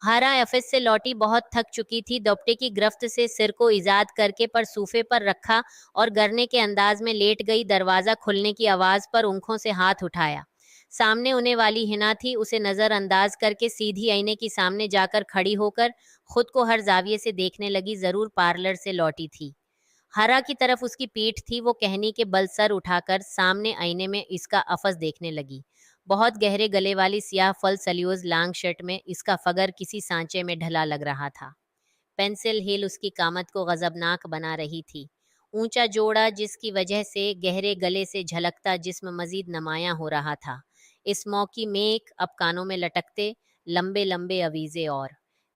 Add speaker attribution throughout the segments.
Speaker 1: हरा ऑफिस से लौटी बहुत थक चुकी थी। दोपटे की गिरफ्त से सिर को इजाद करके पर सूफे पर रखा और गरने के अंदाज में लेट गई। दरवाज़ा खुलने की आवाज़ पर ऊँखों से हाथ उठाया। सामने होने वाली हिना थी। उसे नज़रअंदाज करके सीधी आईने के सामने जाकर खड़ी होकर खुद को हर जाविये से देखने लगी। ज़रूर पार्लर से लौटी थी। हरा की तरफ उसकी पीठ थी। वो कहनी के बल सर उठाकर सामने आईने में इसका अफस देखने लगी। बहुत गहरे गले वाली सियाह फल सल्यूज लॉन्ग शर्ट में इसका फगर किसी सांचे में ढला लग रहा था। पेंसिल हिल उसकी कामत को गजबनाक बना रही थी। ऊंचा जोड़ा जिसकी वजह से गहरे गले से झलकता जिस्म मजीद नुमायां हो रहा था। स्मोकी मेक अब कानों में लटकते लंबे लंबे अवीजे और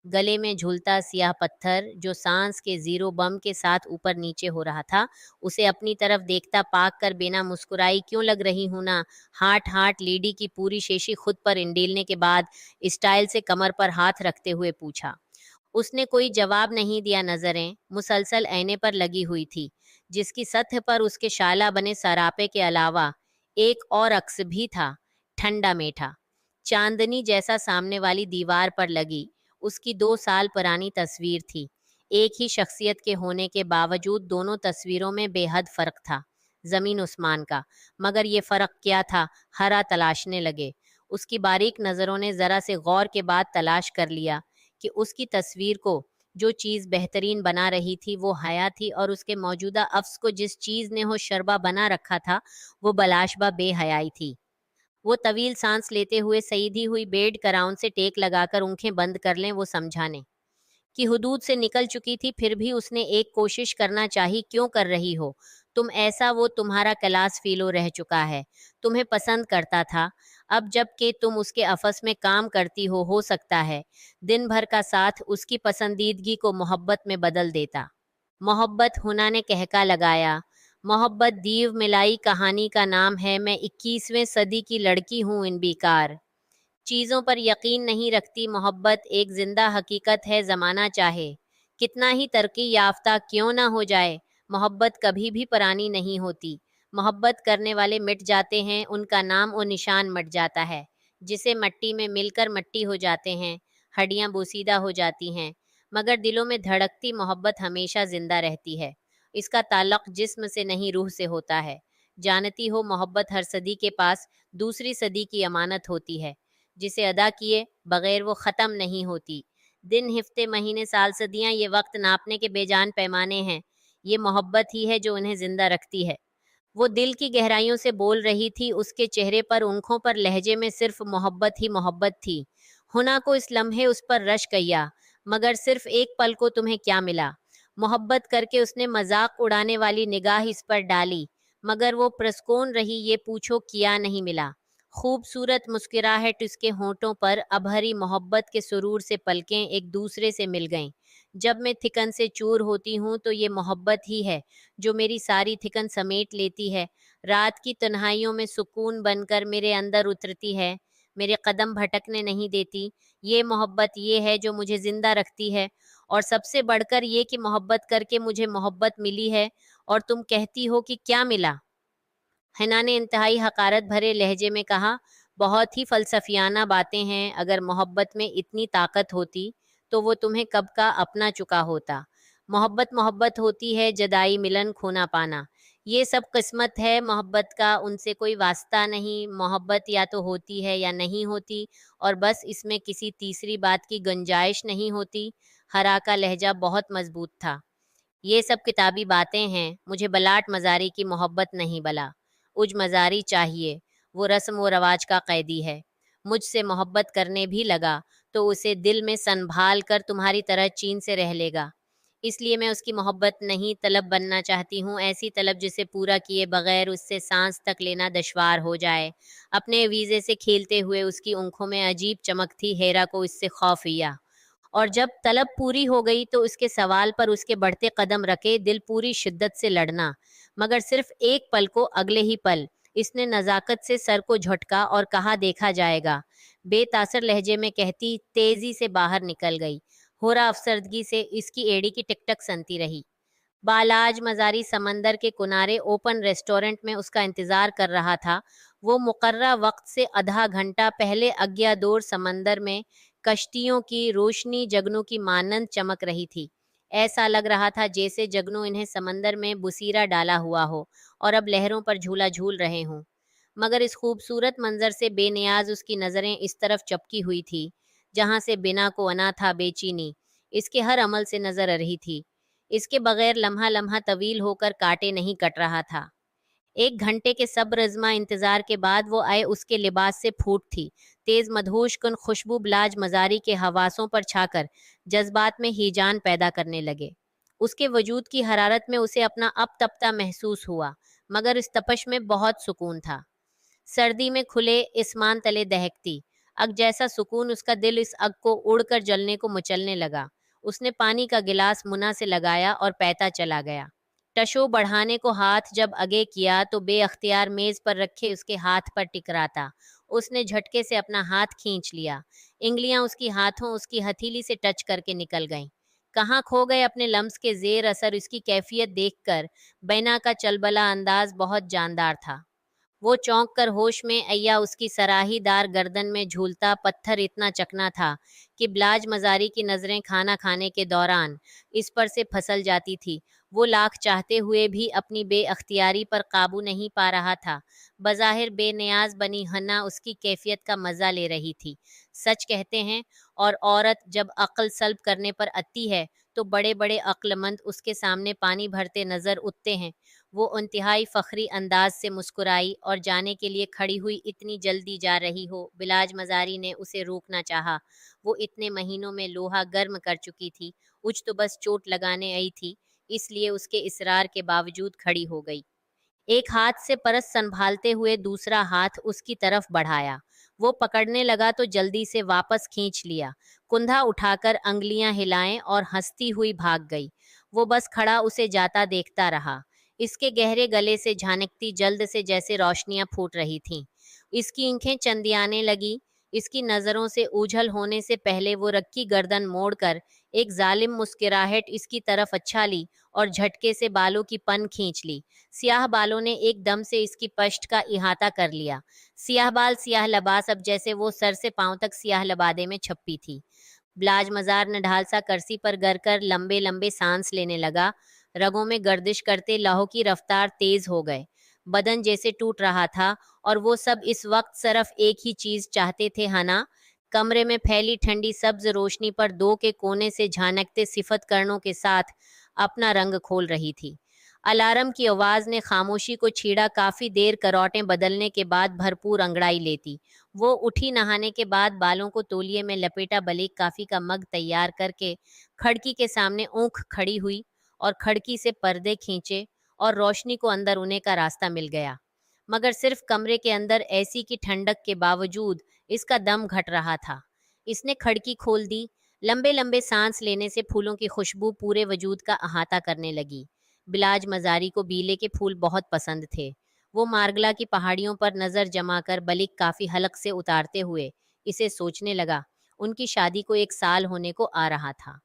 Speaker 1: गले में झूलता सियाह पत्थर जो सांस के जीरो बम के साथ ऊपर नीचे हो रहा था। उसे अपनी तरफ देखता पाक कर बिना मुस्कुराई क्यों लग रही हूं ना। हाट हाट लीडी की पूरी शेशी खुद पर इंडीलने के बाद स्टाइल से कमर पर हाथ रखते हुए पूछा। उसने कोई जवाब नहीं दिया। नजरें मुसलसल ऐने पर लगी हुई थी जिसकी सतह पर उसके शाला बने सरापे के अलावा एक और अक्स भी था, ठंडा मीठा चांदनी जैसा। सामने वाली दीवार पर लगी उसकी 2 साल पुरानी तस्वीर थी। एक ही शख्सियत के होने के बावजूद दोनों तस्वीरों में बेहद फ़र्क था, ज़मीन उस्मान का। मगर ये फ़र्क क्या था? हरा तलाशने लगे। उसकी बारीक नज़रों ने ज़रा से गौर के बाद तलाश कर लिया कि उसकी तस्वीर को जो चीज़ बेहतरीन बना रही थी वो हया थी, और उसके मौजूदा अफ्स को जिस चीज़ ने हो शरबा बना रखा था वो बलाशबा बेहयाई थी। वो तवील सांस लेते हुए सीधी हुई बेड कराउन से टेक लगाकर आंखें बंद कर लें वो समझाने कि हुदूद से निकल चुकी थी। फिर भी उसने एक कोशिश करना चाही। क्यों कर रही हो तुम ऐसा? वो तुम्हारा क्लास फीलो रह चुका है, तुम्हें पसंद करता था। अब जब कि तुम उसके अफस में काम करती हो सकता है दिन भर का साथ उसकी पसंदीदगी को मोहब्बत में बदल देता। मोहब्बत, हुना ने कहका लगाया। मोहब्बत दीव मिलाई कहानी का नाम है। मैं 21वें सदी की लड़की हूँ इन बेकार चीज़ों पर यकीन नहीं रखती। मोहब्बत एक जिंदा हकीकत है। ज़माना चाहे कितना ही तरक्की याफ्ता क्यों ना हो जाए, मोहब्बत कभी भी पुरानी नहीं होती। मोहब्बत करने वाले मिट जाते हैं, उनका नाम और निशान मिट जाता है। जिसे मट्टी में मिलकर मट्टी हो जाते हैं, हड्डियां बोसीदा हो जाती हैं, मगर दिलों में धड़कती मोहब्बत हमेशा जिंदा रहती है। इसका ताल्लुक जिस्म से नहीं रूह से होता है। जानती हो, मोहब्बत हर सदी के पास दूसरी सदी की अमानत होती है जिसे अदा किए बगैर वो ख़त्म नहीं होती। दिन, हफ्ते, महीने, साल, सदियाँ ये वक्त नापने के बेजान पैमाने हैं। ये मोहब्बत ही है जो उन्हें ज़िंदा रखती है। वो दिल की गहराइयों से बोल रही थी। उसके चेहरे पर, आँखों पर, लहजे में सिर्फ मोहब्बत ही मोहब्बत थी। हुना को इस लम्हे उस पर रश्क गया। मगर सिर्फ एक पल को तुम्हें क्या मिला? मोहब्बत करके उसने मजाक उड़ाने वाली निगाह इस पर डाली, मगर वो प्रस्कौन रही। ये पूछो किया नहीं मिला? खूबसूरत मुस्कुराहट उसके होंठों पर। अब हरी मोहब्बत के सुरूर से पलकें एक दूसरे से मिल गईं। जब मैं थिकन से चूर होती हूँ तो ये मोहब्बत ही है जो मेरी सारी थिकन समेट लेती है। रात की तन्हाइयों में सुकून बनकर मेरे अंदर उतरती है, मेरे कदम भटकने नहीं देती। ये मोहब्बत ये है जो मुझे ज़िंदा रखती है। और सबसे बढ़कर ये कि मोहब्बत करके मुझे मोहब्बत मिली है। और तुम कहती हो कि क्या मिला? हिना ने इंतहाई हकारत भरे लहजे में कहा। बहुत ही फलसफियाना बातें हैं। अगर मोहब्बत में इतनी ताकत होती तो वो तुम्हें कब का अपना चुका होता। मोहब्बत मोहब्बत होती है, जदाई, मिलन, खोना पाना, ये सब किस्मत है। मोहब्बत का उनसे कोई वास्ता नहीं। मोहब्बत या तो होती है या नहीं होती, और बस इसमें किसी तीसरी बात की गुंजाइश नहीं होती। हरा का लहजा बहुत मजबूत था। ये सब किताबी बातें हैं। मुझे बलाट मजारी की मोहब्बत नहीं, बला उज मजारी चाहिए। वो रस्म व रवाज का कैदी है। मुझसे मोहब्बत करने भी लगा तो उसे दिल में संभाल कर तुम्हारी तरह चीन से रह लेगा। इसलिए मैं उसकी मोहब्बत नहीं, तलब बनना चाहती हूँ। ऐसी तलब जिसे पूरा किए बगैर उससे सांस तक लेना दुश्वार हो जाए। अपने वीज़े से खेलते हुए उसकी आंखों में अजीब चमक थी। हेरा को इससे खौफ हुआ, और जब तलब पूरी हो गई तो उसके सवाल पर उसके बढ़ते कदम रखे दिल पूरी शिद्दत से लड़ना। मगर सिर्फ एक पल को, अगले ही पल इसने नज़ाकत से सर को झटका और कहा, देखा जाएगा। बेतासर लहजे में कहती तेजी से बाहर निकल गई। होरा अफसरदगी से इसकी एड़ी की टिकटक सनती रही। बालाज मजारी समंदर के किनारे ओपन रेस्टोरेंट में उसका इंतजार कर रहा था। वो मुकर्रा वक्त से आधा घंटा पहले अज्ञादोर समंदर में कश्तियों की रोशनी जगनों की मानंद चमक रही थी। ऐसा लग रहा था जैसे जगनों इन्हें समंदर में बुसीरा डाला हुआ हो और अब लहरों पर झूला झूल रहे हों। मगर इस खूबसूरत मंजर से बेनियाज उसकी नज़रें इस तरफ चपकी हुई थी, जहाँ से बिना को अनाथा बेचैनी इसके हर अमल से नजर आ रही थी। इसके बगैर लम्हा लम्हा तवील होकर काटे नहीं कट रहा था। 1 घंटे के सब्र-आज़मा इंतजार के बाद वो आए उसके लिबास से फूट थी। तेज मदहोश कुन खुशबू बिलाज मजारी के हवासों पर छाकर जज्बात में हीजान पैदा करने लगे। उसके वजूद की हरारत में उसे अपना अब तपता महसूस हुआ, मगर इस तपश में बहुत सुकून था। सर्दी में खुले इस्मान तले दहकती अग जैसा सुकून उसका दिल इस अग को उड़कर जलने को मचलने लगा। उसने पानी का गिलास मुना से लगाया और पैता चला गया। टशो बढ़ाने को हाथ जब आगे किया तो बेअख्तियार मेज पर रखे उसके हाथ पर टिकराता। उसने झटके से अपना हाथ खींच लिया। इंगलियां उसकी हाथों उसकी हथेली से टच करके निकल गईं। कहाँ खो गए अपने लम्स के जेर असर इसकी कैफियत देखकर बैना का चलबला अंदाज बहुत जानदार था। वो चौंक कर होश में अय्या उसकी सराहीदार गर्दन में झूलता पत्थर इतना चकना था कि ब्लाज मजारी की नज़रें खाना खाने के दौरान इस पर से फसल जाती थी। वो लाख चाहते हुए भी अपनी बेअख्तियारी पर काबू नहीं पा रहा था। बज़ाहिर बेनियाज बनी हन्ना उसकी कैफियत का मज़ा ले रही थी। सच कहते हैं, और औरत जब अक्ल सल्ब करने पर अती है तो बड़े बड़े अक्लमंद उसके सामने पानी भरते नज़र उठते हैं। वो इंतहाई फ़ख्री अंदाज से मुस्कुराई और जाने के लिए खड़ी हुई इतनी जल्दी जा रही हो। बिलाज मजारी ने उसे रोकना चाहा। वो इतने महीनों में लोहा गर्म कर चुकी थी, उज तो बस चोट लगाने आई थी, इसलिए उसके इसरार के बावजूद खड़ी हो गई। एक हाथ से परस संभालते हुए दूसरा हाथ उसकी तरफ बढ़ाया। वो पकड़ने लगा तो जल्दी से वापस खींच लिया। कुंधा उठाकर अंगलियां हिलाएं और हंसती हुई भाग गई। वो बस खड़ा उसे जाता देखता रहा। इसके गहरे गले से झांकती जल्द से जैसे रोशनियां फूट रही थीं। इसकी आंखें चंदियाने लगी। इसकी नज़रों से ओझल होने से पहले वो रक्की गर्दन मोड़कर एक जालिम मुस्कुराहट इसकी तरफ अच्छा ली और झटके से बालों की पन खींच ली। सियाह बालों ने एकदम से इसकी पश्त का इहाता कर लिया। सियाह बाल सियाह लबास अब जैसे वो सर से पांव तक सियाह लबादे में छप्पी थी। ब्लाज मजार ने ढाल सा करसी पर गर कर लंबे लंबे सांस लेने लगा। रगों में गर्दिश करते लहू की रफ्तार तेज हो गए। बदन जैसे टूट रहा था और वो सब इस वक्त सिर्फ एक ही चीज चाहते थे, हना। कमरे में फैली ठंडी सब्ज रोशनी पर दो के कोने से झांकते सिफत कर्णों के साथ अपना रंग खोल रही थी। अलार्म की आवाज ने खामोशी को छीड़ा। काफी देर करौटें बदलने के बाद भरपूर अंगड़ाई लेती। वो उठी। नहाने के बाद बालों को तौलिए में लपेटा, बलीक काफी का मग तैयार करके खिड़की के सामने ऊँख खड़ी हुई और खिड़की से पर्दे खींचे और रोशनी को अंदर उन्हें का रास्ता मिल गया। मगर सिर्फ कमरे के अंदर ऐसी की ठंडक के बावजूद इसका दम घट रहा था। इसने खिड़की खोल दी। लंबे लंबे सांस लेने से फूलों की खुशबू पूरे वजूद का अहाता करने लगी। बिलाज मजारी को बीले के फूल बहुत पसंद थे। वो मार्गला की पहाड़ियों पर नज़र जमाकर बलिक काफ़ी हलक से उतारते हुए इसे सोचने लगा। उनकी शादी को 1 साल होने को आ रहा था।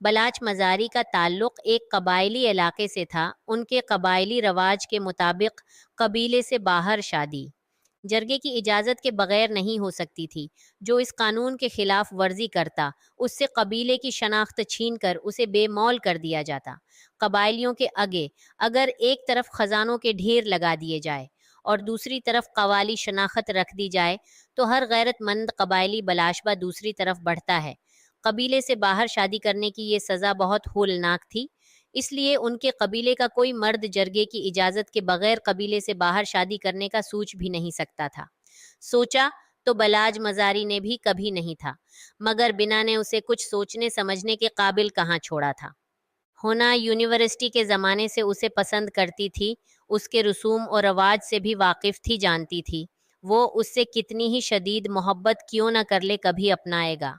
Speaker 1: बलाच मजारी का ताल्लुक एक कबायली इलाके से था। उनके कबायली रवाज के मुताबिक कबीले से बाहर शादी जरगे की इजाज़त के बगैर नहीं हो सकती थी। जो इस कानून के खिलाफ वर्जी करता उससे कबीले की शनाख्त छीन कर उसे बेमौल कर दिया जाता। कबायलियों के आगे अगर एक तरफ ख़जानों के ढेर लगा दिए जाए और दूसरी तरफ कवाली शनाख्त रख दी जाए तो हर गैरतमंद कबायली बलाशबा दूसरी तरफ बढ़ता है। कबीले से बाहर शादी करने की ये सज़ा बहुत होलनाक थी। इसलिए उनके कबीले का कोई मर्द जरगे की इजाज़त के बगैर कबीले से बाहर शादी करने का सोच भी नहीं सकता था। सोचा तो बलाज मजारी ने भी कभी नहीं था, मगर बिना ने उसे कुछ सोचने समझने के काबिल कहाँ छोड़ा था। होना यूनिवर्सिटी के ज़माने से उसे पसंद करती थी। उसके रसूम और रवाज से भी वाकिफ़ थी, जानती थी। वो उससे कितनी ही शदीद मोहब्बत क्यों न कर ले कभी अपनाएगा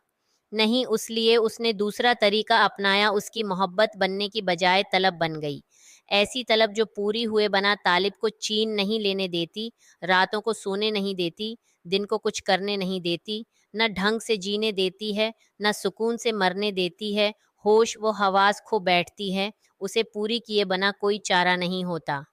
Speaker 1: नहीं। उसलिए उसने दूसरा तरीका अपनाया। उसकी मोहब्बत बनने की बजाय तलब बन गई। ऐसी तलब जो पूरी हुए बना तालिब को चीन नहीं लेने देती, रातों को सोने नहीं देती, दिन को कुछ करने नहीं देती, न ढंग से जीने देती है, न सुकून से मरने देती है। होश व हवास खो बैठती है। उसे पूरी किए बना कोई चारा नहीं होता।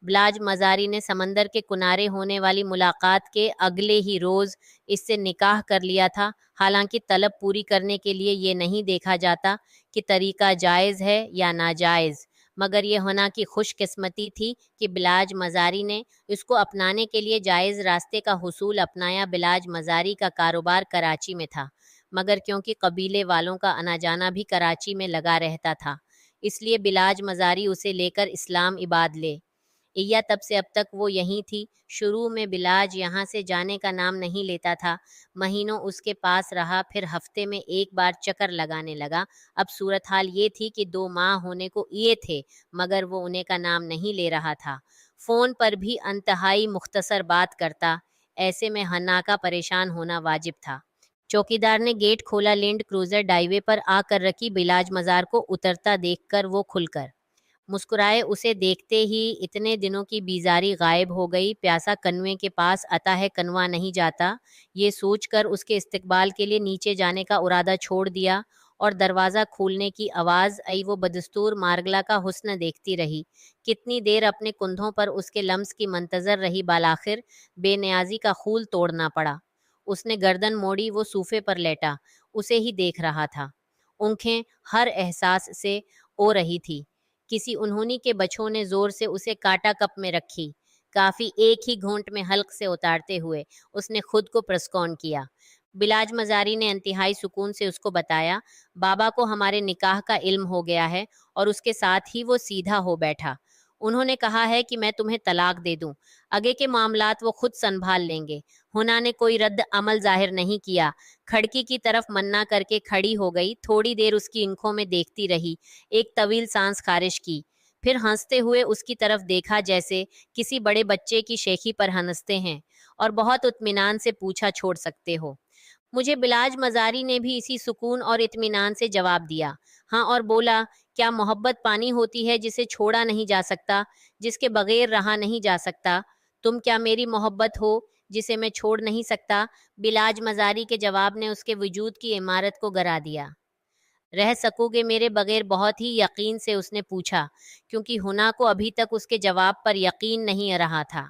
Speaker 1: بلاج مزاری نے سمندر کے کنارے ہونے والی ملاقات کے اگلے ہی روز اس سے نکاح کر لیا تھا، حالانکہ طلب پوری کرنے کے لیے یہ نہیں دیکھا جاتا کہ طریقہ جائز ہے یا ناجائز، مگر یہ ہونا کی خوش قسمتی تھی کہ بلاج مزاری نے اس کو اپنانے کے لیے جائز راستے کا حصول اپنایا۔ بلاج مزاری کا کاروبار کراچی میں تھا، مگر کیونکہ قبیلے والوں کا آنا جانا بھی کراچی میں لگا رہتا تھا، اس لیے بلاج مزاری اسے لے کر اسلام آباد لے یا تب سے اب تک وہ یہیں تھی۔ شروع میں بلاج یہاں سے جانے کا نام نہیں لیتا تھا، مہینوں اس کے پاس رہا، پھر ہفتے میں ایک بار چکر لگانے لگا۔ اب صورتحال یہ تھی کہ 2 ماہ ہونے کو یہ تھے، مگر وہ انہیں کا نام نہیں لے رہا تھا، فون پر بھی انتہائی مختصر بات کرتا۔ ایسے میں حنا کا پریشان ہونا واجب تھا۔ چوکیدار نے گیٹ کھولا، لینڈ کروزر ڈائی وے پر آ کر رکی۔ بلاج مزار کو اترتا دیکھ کر وہ کھل کر مسکرائے، اسے دیکھتے ہی اتنے دنوں کی بیزاری غائب ہو گئی۔ پیاسا کنویں کے پاس آتا ہے، کنواں نہیں جاتا، یہ سوچ کر اس کے استقبال کے لیے نیچے جانے کا ارادہ چھوڑ دیا اور دروازہ کھولنے کی آواز آئی۔ وہ بدستور مارگلا کا حسن دیکھتی رہی، کتنی دیر اپنے کندھوں پر اس کے لمس کی منتظر رہی، بالآخر بے نیازی کا خول توڑنا پڑا۔ اس نے گردن موڑی، وہ صوفے پر لیٹا، اسے ہی دیکھ رہا تھا، اونکھیں ہر احساس سے او رہی تھی۔ کسی انہونی کے بچھوں نے زور سے اسے کاٹا کپ میں رکھی، کافی ایک ہی گھونٹ میں حلق سے اتارتے ہوئے اس نے خود کو پرسکون کیا۔ بلاج مزاری نے انتہائی سکون سے اس کو بتایا، بابا کو ہمارے نکاح کا علم ہو گیا ہے، اور اس کے ساتھ ہی وہ سیدھا ہو بیٹھا۔ انہوں نے کہا ہے کہ میں تمہیں طلاق دے دوں، آگے کے معاملات وہ خود سنبھال لیں گے۔ ہنا نے کوئی رد عمل ظاہر نہیں کیا، کھڑکی کی طرف منا کر کے کھڑی ہو گئی، تھوڑی دیر اس کی آنکھوں میں دیکھتی رہی، ایک طویل سانس خارج کی، پھر ہنستے ہوئے اس کی طرف دیکھا جیسے کسی بڑے بچے کی شیخی پر ہنستے ہیں، اور بہت اطمینان سے پوچھا چھوڑ سکتے ہو۔ مجھے بلاج مزاری نے بھی اسی سکون اور اطمینان سے جواب دیا، ہاں، اور بولا، کیا محبت پانی ہوتی ہے جسے چھوڑا نہیں جا سکتا، جس کے بغیر رہا نہیں جا سکتا؟ تم کیا میری محبت ہو جسے میں چھوڑ نہیں سکتا؟ بلاج مزاری کے جواب نے اس کے وجود کی عمارت کو گرا دیا۔ رہ سکو گے میرے بغیر؟ بہت ہی یقین سے اس نے پوچھا، کیونکہ ہنا کو ابھی تک اس کے جواب پر یقین نہیں رہا تھا۔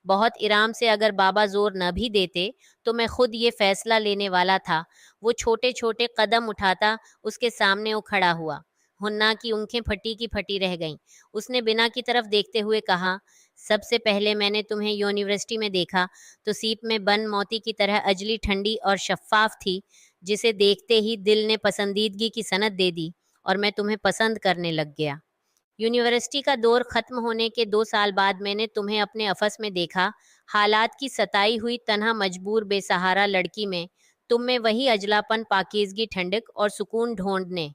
Speaker 1: بہت آرام سے، اگر بابا زور نہ بھی دیتے تو میں خود یہ فیصلہ لینے والا تھا۔ وہ چھوٹے چھوٹے قدم اٹھاتا، اس کے سامنے وہ کھڑا ہوا۔ ہنا کی آنکھیں پھٹی کی پھٹی رہ گئیں، اس نے بنا کی طرف دیکھتے ہوئے کہا، سب سے پہلے میں نے تمہیں یونیورسٹی میں دیکھا تو سیپ میں بند موتی کی طرح اجلی، ٹھنڈی اور شفاف تھی، جسے دیکھتے ہی دل نے پسندیدگی کی سند دے دی اور میں تمہیں پسند کرنے لگ گیا۔ یونیورسٹی کا دور ختم ہونے کے 2 سال بعد میں نے تمہیں اپنے افس میں دیکھا، حالات کی ستائی ہوئی تنہا مجبور بے سہارا لڑکی میں تم میں وہی اجلاپن، پاکیزگی، ٹھنڈک اور سکون ڈھونڈنے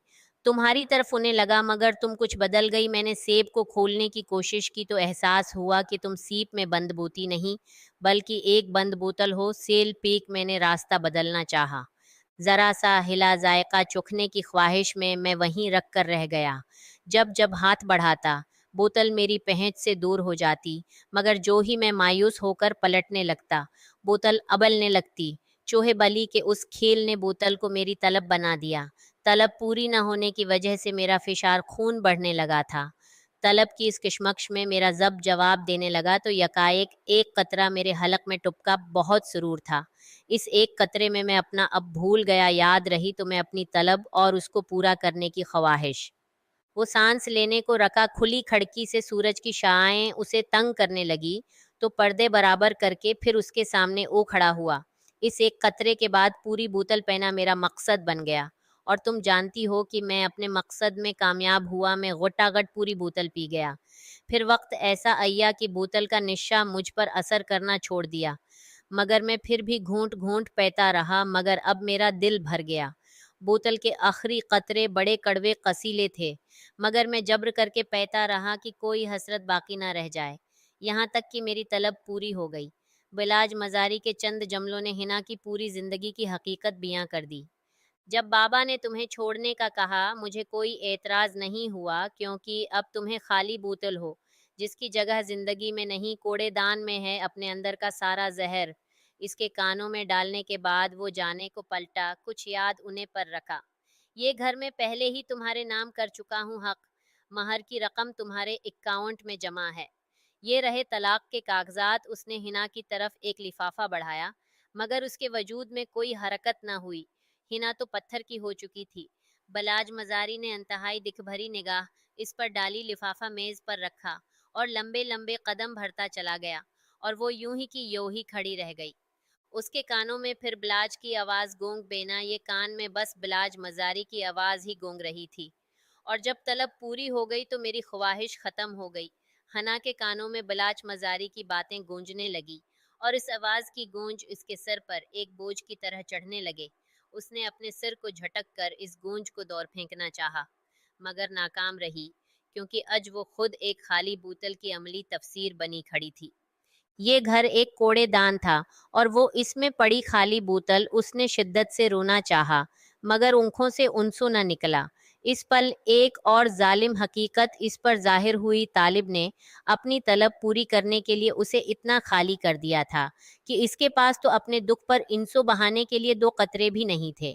Speaker 1: تمہاری طرف انہیں لگا، مگر تم کچھ بدل گئی۔ میں نے سیب کو کھولنے کی کوشش کی تو احساس ہوا کہ تم سیپ میں بند بوتی نہیں بلکہ ایک بند بوتل ہو۔ سیل پیک میں نے راستہ بدلنا چاہا، ذرا سا ہلا، ذائقہ چکھنے کی خواہش میں وہیں رکھ کر رہ گیا۔ جب جب ہاتھ بڑھاتا بوتل میری پہنچ سے دور ہو جاتی، مگر جو ہی میں مایوس ہو کر پلٹنے لگتا بوتل ابلنے لگتی۔ چوہے بلی کے اس کھیل نے بوتل کو میری طلب بنا دیا۔ طلب پوری نہ ہونے کی وجہ سے میرا فشار خون بڑھنے لگا تھا۔ طلب کی اس کشمکش میں میرا ضب جواب دینے لگا تو یکایک ایک قطرہ میرے حلق میں ٹپکا۔ بہت سرور تھا اس ایک قطرے میں اپنا اب بھول گیا، یاد رہی تو میں اپنی طلب اور اس کو پورا کرنے کی خواہش۔ وہ سانس لینے کو رکا، کھلی کھڑکی سے سورج کی شعاعیں اسے تنگ کرنے لگی تو پردے برابر کر کے پھر اس کے سامنے او کھڑا ہوا۔ اس ایک قطرے کے بعد پوری بوتل پینا میرا مقصد بن گیا، اور تم جانتی ہو کہ میں اپنے مقصد میں کامیاب ہوا۔ میں غٹا غٹ پوری بوتل پی گیا۔ پھر وقت ایسا آیا کہ بوتل کا نشہ مجھ پر اثر کرنا چھوڑ دیا، مگر میں پھر بھی گھونٹ گھونٹ پیتا رہا، مگر اب میرا دل بھر گیا۔ بوتل کے آخری قطرے بڑے کڑوے قصیلے تھے، مگر میں جبر کر کے پیتا رہا کہ کوئی حسرت باقی نہ رہ جائے، یہاں تک کہ میری طلب پوری ہو گئی۔ بلاج مزاری کے چند جملوں نے ہنا کی پوری زندگی کی حقیقت بیاں کر دی۔ جب بابا نے تمہیں چھوڑنے کا کہا مجھے کوئی اعتراض نہیں ہوا، کیونکہ اب تمہیں خالی بوتل ہو جس کی جگہ زندگی میں نہیں، کوڑے دان میں ہے اپنے اندر کا سارا زہر۔ اس کے کانوں میں ڈالنے کے بعد وہ جانے کو پلٹا، کچھ یاد انہیں پر رکھا۔ یہ گھر میں پہلے ہی تمہارے نام کر چکا ہوں، حق مہر کی رقم تمہارے اکاؤنٹ میں جمع ہے۔ یہ رہے طلاق کے کاغذات۔ اس نے ہنا کی طرف ایک لفافہ بڑھایا، مگر اس کے وجود میں کوئی حرکت نہ ہوئی۔ ہنا تو پتھر کی ہو چکی تھی۔ بلاج مزاری نے انتہائی دکھ بھری نگاہ اس پر ڈالی، لفافہ میز پر رکھا اور لمبے لمبے قدم بھرتا چلا گیا، اور وہ یوں ہی کی یوں ہی کھڑی رہ گئی۔ اس کے کانوں میں پھر بلاج کی آواز گونگ بینا، یہ کان میں بس بلاج مزاری کی آواز ہی گونگ رہی تھی۔ اور جب طلب پوری ہو گئی تو میری خواہش ختم ہو گئی۔ ہنا کے کانوں میں بلاج مزاری کی باتیں گونجنے لگی، اور اس آواز کی گونج اس کے سر پر ایک بوجھ کی طرح چڑھنے لگے۔ اس نے اپنے سر کو جھٹک کر اس گونج کو دور پھینکنا چاہا، مگر ناکام رہی، کیونکہ اج وہ خود ایک خالی بوتل کی عملی تفسیر بنی کھڑی تھی۔ یہ گھر ایک کوڑے دان تھا، اور وہ اس میں پڑی خالی بوتل۔ اس نے شدت سے رونا چاہا، مگر آنکھوں سے آنسو نہ نکلا۔ اس پل ایک اور ظالم حقیقت اس پر ظاہر ہوئی۔ طالب نے اپنی طلب پوری کرنے کے لیے اسے اتنا خالی کر دیا تھا کہ اس کے پاس تو اپنے دکھ پر انسو بہانے کے لیے 2 قطرے بھی نہیں تھے۔